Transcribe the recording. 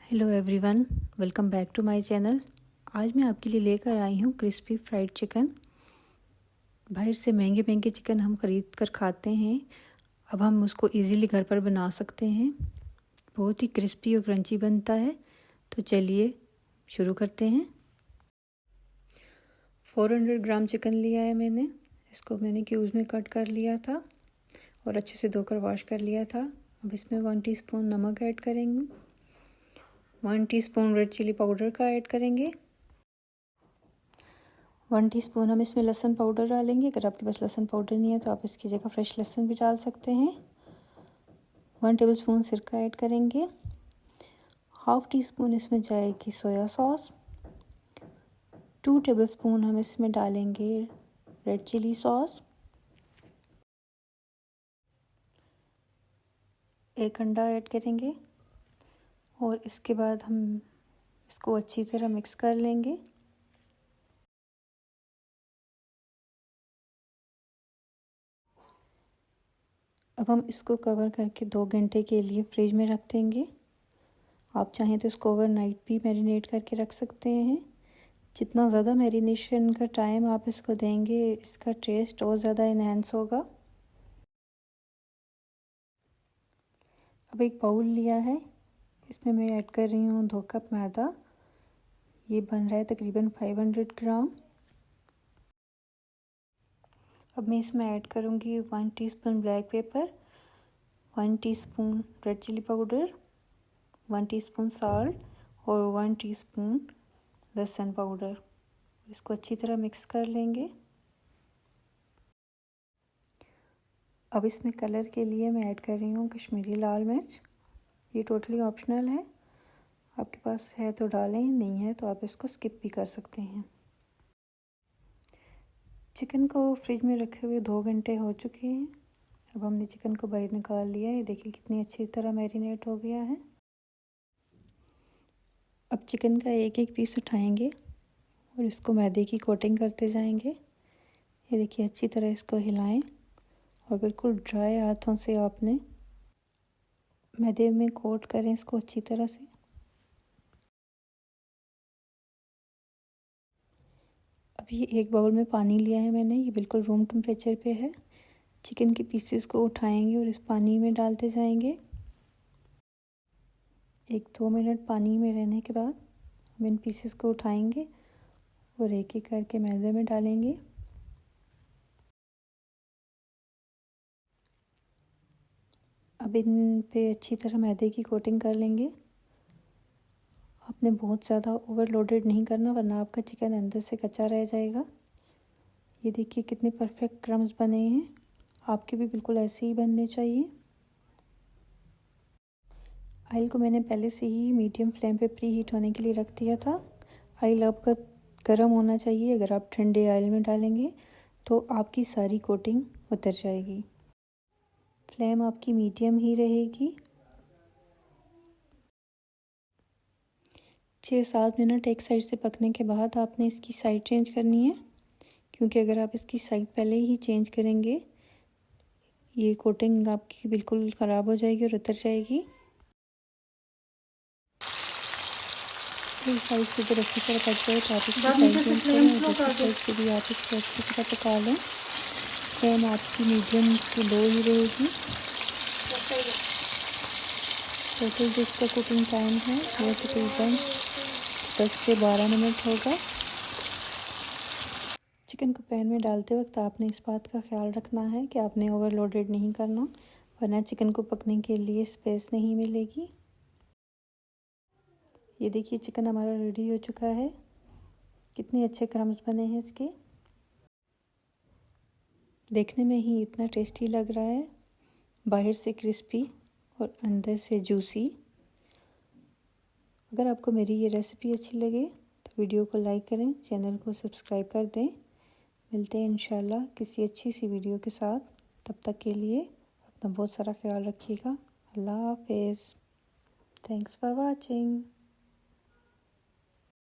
Hello everyone, welcome back to my channel. आज मैं आपके लिए लेकर आई हूँ क्रिस्पी फ्राइड चिकन। बाहर से महंगे महंगे चिकन हम ख़रीद कर खाते हैं, अब हम उसको इजीली घर पर बना सकते हैं। बहुत ही क्रिस्पी और क्रंची बनता है। तो चलिए शुरू करते हैं। 400 ग्राम चिकन लिया है मैंने। इसको मैंने क्यूब्स में कट कर लिया था और अच्छे से धोकर वॉश कर लिया था। अब इसमें 1 टीस्पून नमक ऐड करेंगे, 1 टीस्पून रेड चिली पाउडर का ऐड करेंगे, 1 टीस्पून हम इसमें लहसुन पाउडर डालेंगे। अगर आपके पास लहसुन पाउडर नहीं है तो आप इसकी जगह फ्रेश लहसुन भी डाल सकते हैं। 1 टेबलस्पून सिरका ऐड करेंगे। हाफ टी स्पून इसमें जाएगी सोया सॉस। 2 टेबलस्पून हम इसमें डालेंगे रेड चिली सॉस। 1 अंडा ऐड करेंगे और इसके बाद हम इसको अच्छी तरह मिक्स कर लेंगे। अब हम इसको कवर करके 2 घंटे के लिए फ्रिज में रख देंगे। आप चाहें तो इसको ओवरनाइट भी मैरिनेट करके रख सकते हैं। जितना ज़्यादा मैरिनेशन का टाइम आप इसको देंगे, इसका टेस्ट और ज़्यादा इन्हेंस होगा। अब एक बाउल लिया है, इसमें मैं ऐड कर रही हूँ 2 कप मैदा। ये बन रहा है तकरीबन 500 ग्राम। अब मैं इसमें ऐड करूँगी 1 teaspoon black pepper, 1 teaspoon red chilli powder, 1 teaspoon salt और 1 टीस्पून लहसुन पाउडर। इसको अच्छी तरह मिक्स कर लेंगे। अब इसमें कलर के लिए मैं ऐड कर रही हूँ कश्मीरी लाल मिर्च। ये टोटली ऑप्शनल है, आपके पास है तो डालें, नहीं है तो आप इसको स्किप भी कर सकते हैं। चिकन को फ्रिज में रखे हुए 2 घंटे हो चुके हैं। अब हमने चिकन को बाहर निकाल लिया है। देखिए कितनी अच्छी तरह मैरिनेट हो गया है। अब चिकन का एक एक पीस उठाएंगे और इसको मैदे की कोटिंग करते जाएंगे। ये देखिए अच्छी तरह इसको हिलाएं और बिल्कुल ड्राई हाथों से आपने मैदे में कोट करें इसको अच्छी तरह से। अभी एक बाउल में पानी लिया है मैंने, ये बिल्कुल रूम टेम्परेचर पे है। चिकन के पीसेस को उठाएंगे और इस पानी में डालते जाएंगे। 1-2 मिनट पानी में रहने के बाद हम इन पीसेस को उठाएंगे और एक एक करके मैदे में डालेंगे। अब इन पे अच्छी तरह मैदे की कोटिंग कर लेंगे। आपने बहुत ज़्यादा ओवरलोडेड नहीं करना, वरना आपका चिकन अंदर से कच्चा रह जाएगा। ये देखिए कितने परफेक्ट क्रम्स बने हैं। आपके भी बिल्कुल ऐसे ही बनने चाहिए। ऑयल को मैंने पहले से ही मीडियम फ्लेम पे प्री हीट होने के लिए रख दिया था। ऑयल आपका गर्म होना चाहिए। अगर आप ठंडे ऑयल में डालेंगे तो आपकी सारी कोटिंग उतर जाएगी। फ्लेम आपकी मीडियम ही रहेगी। 6-7 मिनट एक साइड से पकने के बाद आपने इसकी साइड चेंज करनी है, क्योंकि अगर आप इसकी साइड पहले ही चेंज करेंगे ये कोटिंग आपकी बिल्कुल ख़राब हो जाएगी और उतर जाएगी। साइड से जब अच्छी तरह पक जाए तो आप इसकी साइड चेंज करें और दूसरी साइड से भी आप इसको अच्छी तरह पका लें। फ्लेम आपकी मीडियम से लो ही रहेगी। टोटल जो इसका कुकिंग टाइम है वो तकरीबन 10 से 12 मिनट होगा। चिकन को पैन में डालते वक्त आपने इस बात का ख्याल रखना है कि आपने ओवरलोडेड नहीं करना, वरना चिकन को पकने के लिए स्पेस नहीं मिलेगी। ये देखिए चिकन हमारा रेडी हो चुका है। कितने अच्छे क्रम्स बने हैं इसके। देखने में ही इतना टेस्टी लग रहा है, बाहर से क्रिस्पी और अंदर से जूसी। अगर आपको मेरी ये रेसिपी अच्छी लगे तो वीडियो को लाइक करें, चैनल को सब्सक्राइब कर दें। मिलते हैं इंशाल्लाह किसी अच्छी सी वीडियो के साथ। तब तक के लिए अपना बहुत सारा ख्याल रखिएगा। अल्लाह हाफिज़। Thanks for watching.